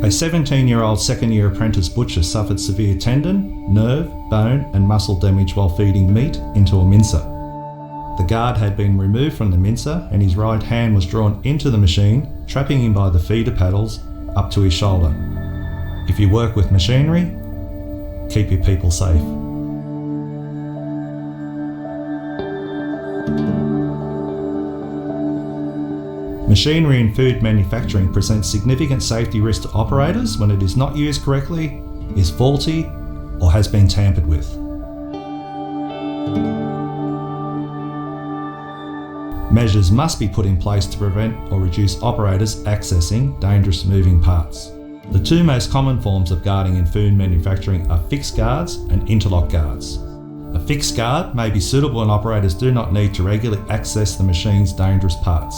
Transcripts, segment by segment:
A 17-year-old second-year apprentice butcher suffered severe tendon, nerve, bone and muscle damage while feeding meat into a mincer. The guard had been removed from the mincer and his right hand was drawn into the machine, trapping him by the feeder paddles up to his shoulder. If you work with machinery, keep your people safe. Machinery in food manufacturing presents significant safety risk to operators when it is not used correctly, is faulty, or has been tampered with. Measures must be put in place to prevent or reduce operators accessing dangerous moving parts. The two most common forms of guarding in food manufacturing are fixed guards and interlock guards. A fixed guard may be suitable when operators do not need to regularly access the machine's dangerous parts.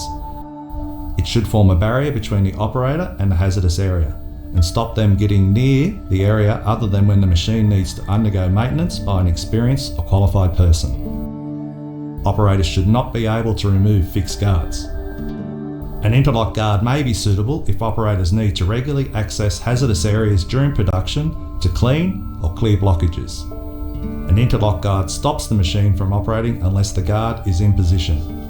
It should form a barrier between the operator and the hazardous area and stop them getting near the area other than when the machine needs to undergo maintenance by an experienced or qualified person. Operators should not be able to remove fixed guards. An interlock guard may be suitable if operators need to regularly access hazardous areas during production to clean or clear blockages. An interlock guard stops the machine from operating unless the guard is in position.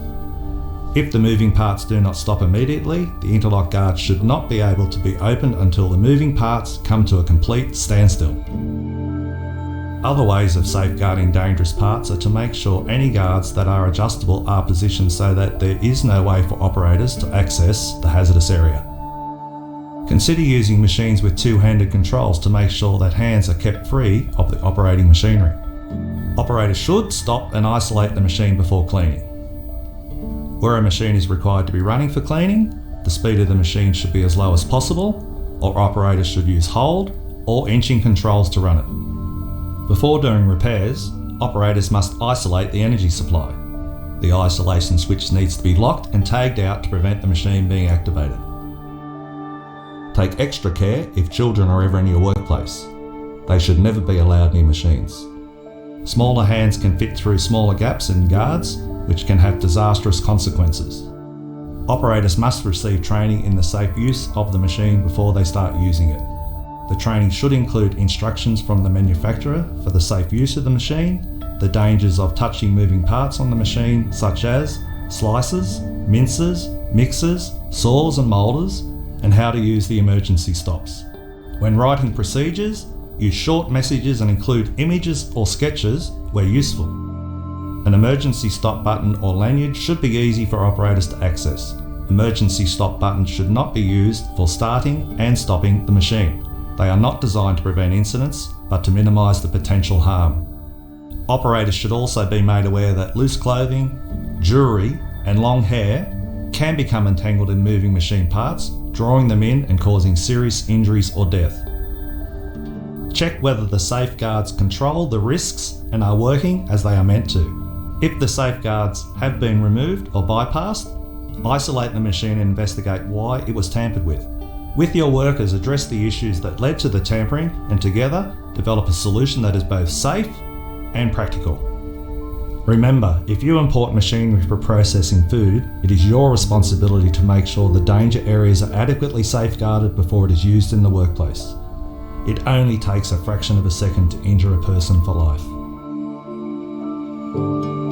If the moving parts do not stop immediately, the interlock guard should not be able to be opened until the moving parts come to a complete standstill. Other ways of safeguarding dangerous parts are to make sure any guards that are adjustable are positioned so that there is no way for operators to access the hazardous area. Consider using machines with two-handed controls to make sure that hands are kept free of the operating machinery. Operators should stop and isolate the machine before cleaning. Where a machine is required to be running for cleaning, the speed of the machine should be as low as possible, or operators should use hold or inching controls to run it. Before doing repairs, operators must isolate the energy supply. The isolation switch needs to be locked and tagged out to prevent the machine being activated. Take extra care if children are ever in your workplace. They should never be allowed near machines. Smaller hands can fit through smaller gaps in guards, which can have disastrous consequences. Operators must receive training in the safe use of the machine before they start using it. The training should include instructions from the manufacturer for the safe use of the machine, the dangers of touching moving parts on the machine such as slicers, mincers, mixers, saws and moulders, and how to use the emergency stops. When writing procedures, use short messages and include images or sketches where useful. An emergency stop button or lanyard should be easy for operators to access. Emergency stop buttons should not be used for starting and stopping the machine. They are not designed to prevent incidents, but to minimise the potential harm. Operators should also be made aware that loose clothing, jewellery and long hair can become entangled in moving machine parts, drawing them in and causing serious injuries or death. Check whether the safeguards control the risks and are working as they are meant to. If the safeguards have been removed or bypassed, isolate the machine and investigate why it was tampered with. With your workers, address the issues that led to the tampering and together develop a solution that is both safe and practical. Remember, if you import machinery for processing food, it is your responsibility to make sure the danger areas are adequately safeguarded before it is used in the workplace. It only takes a fraction of a second to injure a person for life.